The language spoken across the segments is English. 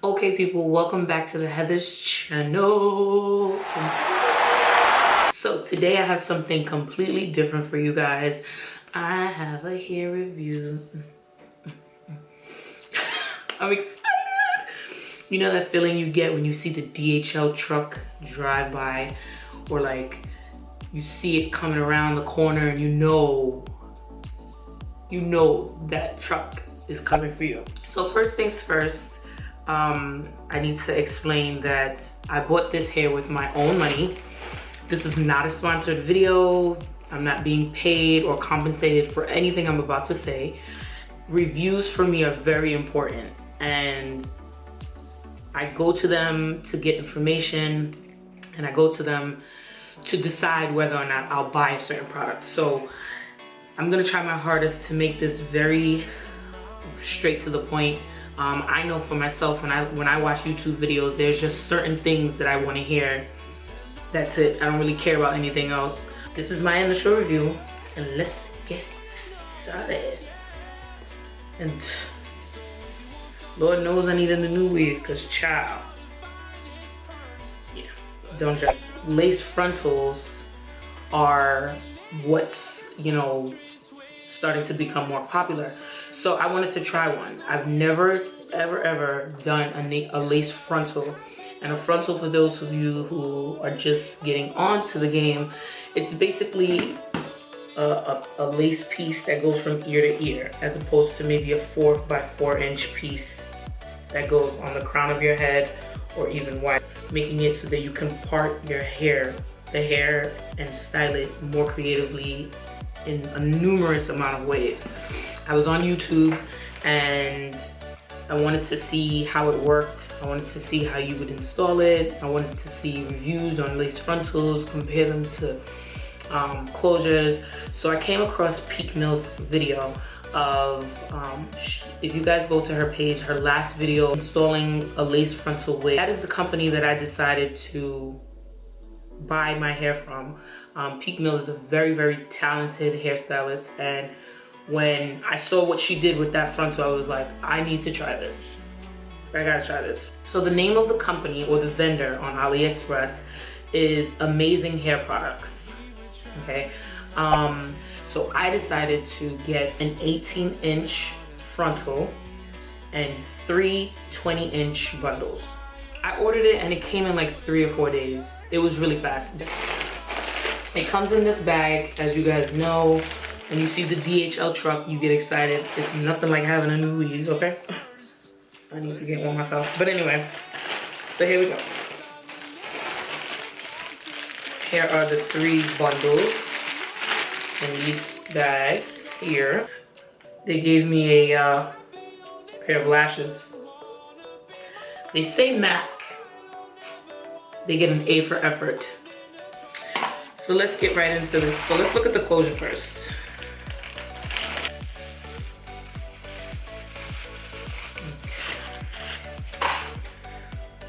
Okay people, welcome back to the Heather's channel. So today I have something completely different for you guys. I have a hair review. I'm excited. You know that feeling you get when you see the DHL truck drive by, or like you see it coming around the corner and you know that truck is coming for you. So first things first, I need to explain that I bought this hair with my own money. This is not a sponsored video. I'm not being paid or compensated for anything I'm about to say. Reviews for me are very important, and I go to them to get information, and I go to them to decide whether or not I'll buy a certain product. So I'm gonna try my hardest to make this very straight to the point. I know for myself, when I watch YouTube videos, there's just certain things that I want to hear. That's it. I don't really care about anything else. This is my initial review, and let's get started. And Lord knows I need a new wig, because child. Yeah, don't judge. Lace frontals are what's, starting to become more popular. So I wanted to try one. I've never, ever done a lace frontal. And a frontal, for those of you who are just getting onto the game, it's basically a lace piece that goes from ear to ear, as opposed to maybe a 4 by 4 inch piece that goes on the crown of your head or even wide, making it so that you can part your hair, and style it more creatively in a numerous amount of ways. I was on YouTube and I wanted to see how it worked. I wanted to see how you would install it. I wanted to see reviews on lace frontals, compare them to closures. So I came across Peak Mill's video of, if you guys go to her page, her last video installing a lace frontal wig. That is the company that I decided to buy my hair from. Peak Mill is a very talented hairstylist, and when I saw what she did with that frontal, I was like, I need to try this. I gotta try this. So the name of the company, or the vendor on AliExpress, is Amazing Hair Products. Okay, so I decided to get an 18-inch frontal and 3 20-inch bundles. I ordered it and it came in like 3 or 4 days. It was really fast. It comes in this bag, as you guys know. And you see the DHL truck, you get excited. It's nothing like having a new wig, okay? I need to get one myself. But anyway, so here we go. Here are the 3 bundles in these bags here. They gave me a pair of lashes. They say MAC. They get an A for effort. So let's get right into this. So let's look at the closure first.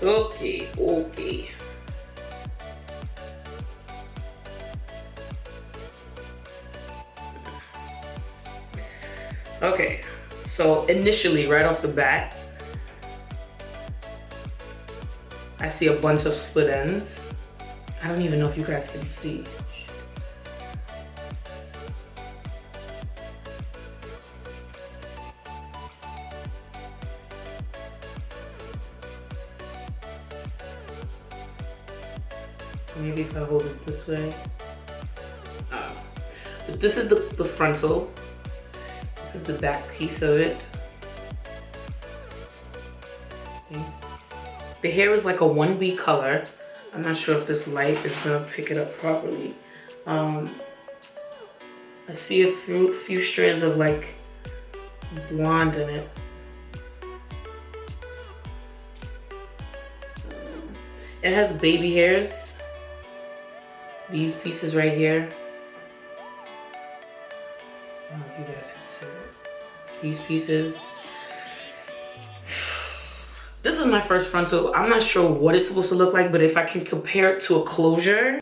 Okay. Okay, so initially, right off the bat, I see a bunch of split ends. I don't even know if you guys can see. Maybe if I hold it this way. But this is the frontal. This is the back piece of it. Okay. The hair is like a 1B color. I'm not sure if this light is gonna pick it up properly. I see a few strands of like blonde in it. It has baby hairs. These pieces right here. I don't know if you guys can see it. These pieces. This is my first frontal. I'm not sure what it's supposed to look like, but if I can compare it to a closure,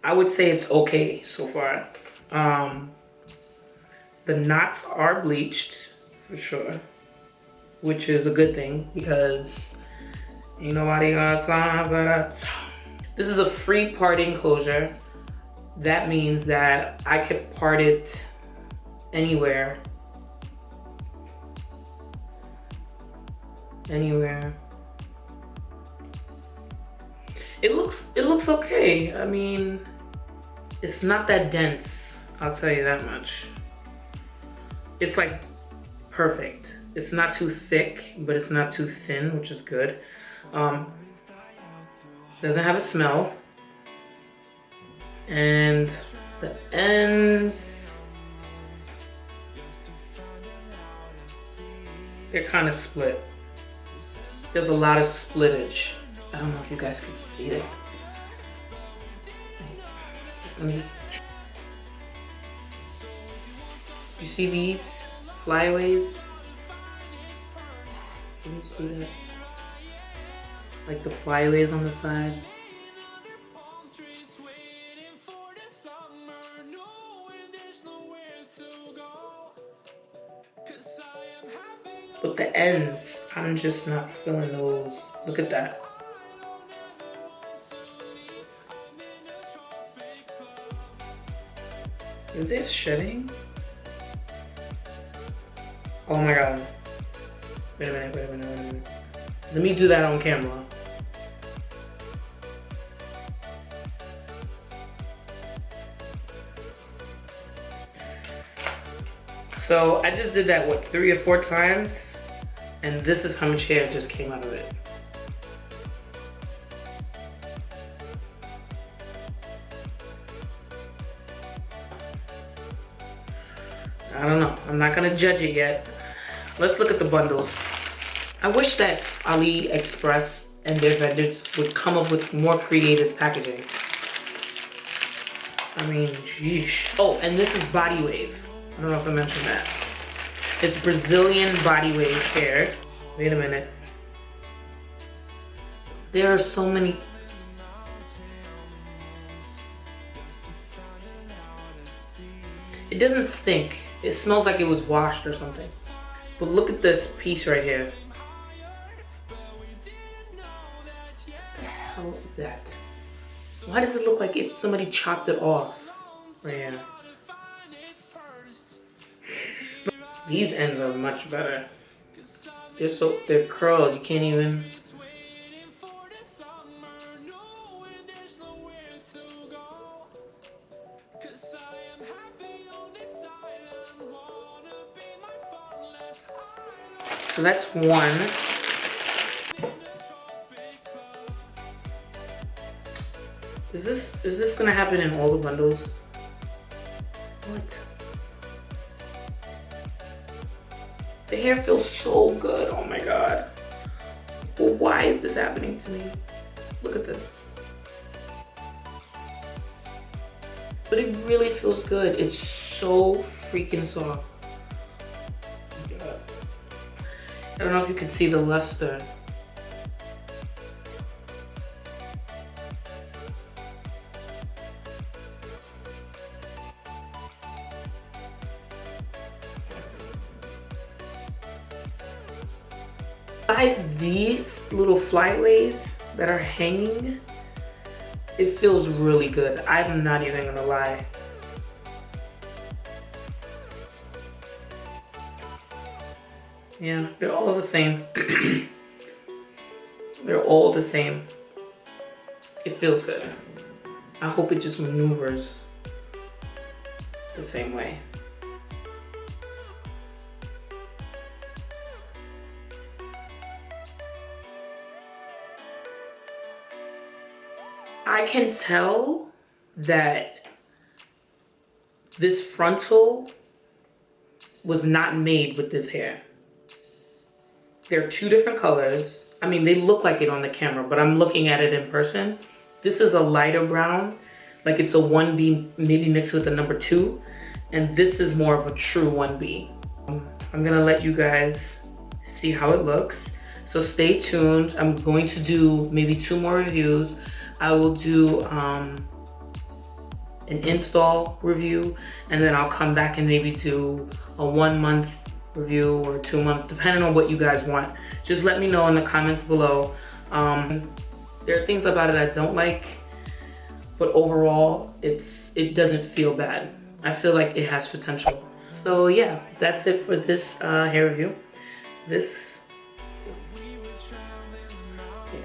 I would say it's okay so far. The knots are bleached for sure, which is a good thing because Ain't nobody got time for that. This is a free part enclosure. That means that I could part it anywhere. Anywhere. It looks okay. I mean, it's not that dense, I'll tell you that much. It's like perfect. It's not too thick, but it's not too thin, which is good. Doesn't have a smell. And the ends, they're kind of split. There's a lot of splittage. I don't know if you guys can see that. You see these flyaways? Can you see that? Like the flyaways on the side. But the ends, I'm just not feeling those. Look at that. Is this shedding? Oh my god. Wait a minute. Let me do that on camera. So I just did that, what, 3 or 4 times? And this is how much hair just came out of it. I don't know, I'm not gonna judge it yet. Let's look at the bundles. I wish that AliExpress and their vendors would come up with more creative packaging. I mean, sheesh. Oh, and this is Body Wave. I don't know if I mentioned that. It's Brazilian Body Wave hair. Wait a minute. There are so many. It doesn't stink. It smells like it was washed or something. But look at this piece right here. What the hell is that? Why does it look like if somebody chopped it off? Right here. These ends are much better. They're curled. You can't even. So that's one. Is this gonna happen in all the bundles? What? The hair feels so good. Oh my god. Well, why is this happening to me? Look at this. But it really feels good. It's so freaking soft. I don't know if you can see the luster. Besides these little flyaways that are hanging, it feels really good. I'm not even gonna lie. Yeah, they're all the same. They're all the same. It feels good. I hope it just maneuvers the same way. I can tell that this frontal was not made with this hair. They're 2 different colors. I mean, they look like it on the camera, but I'm looking at it in person. This is a lighter brown, like it's a 1B maybe mixed with a number 2. And this is more of a true 1B. I'm gonna let you guys see how it looks. So stay tuned. I'm going to do maybe 2 more reviews. I will do an install review, and then I'll come back and maybe do a 1-month review or 2-month, depending on what you guys want. Just let me know in the comments below There are things about it I don't like, but overall it doesn't feel bad. I feel like it has potential. So yeah, that's it for this hair review. This, yeah,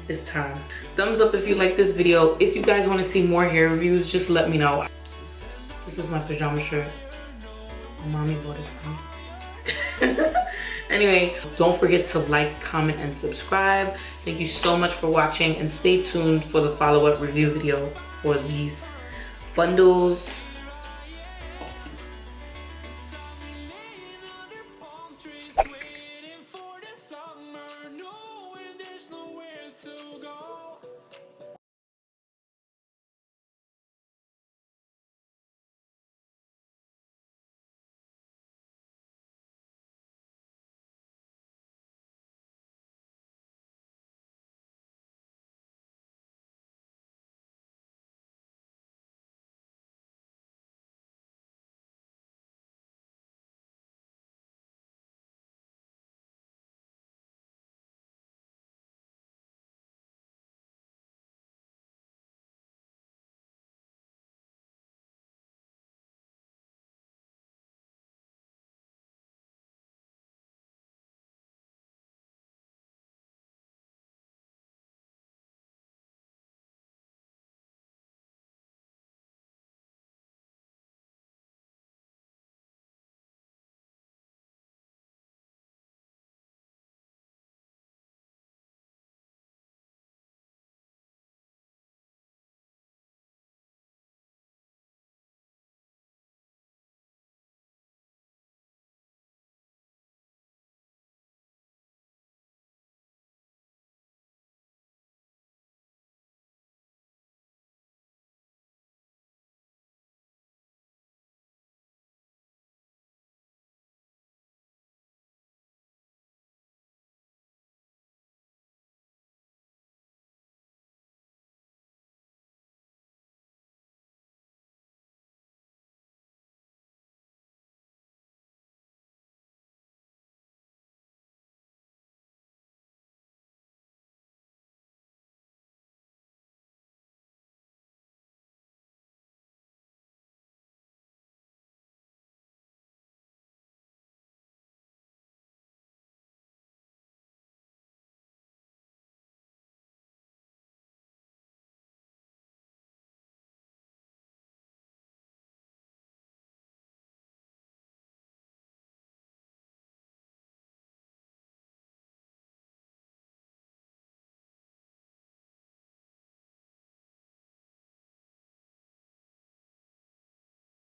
it's time. Thumbs up if you like this video. If you guys want to see more hair reviews, just let me know. This is my pajama shirt. Mommy bought it for me. Anyway, don't forget to like, comment, and subscribe. Thank you so much for watching, and stay tuned for the follow-up review video for these bundles.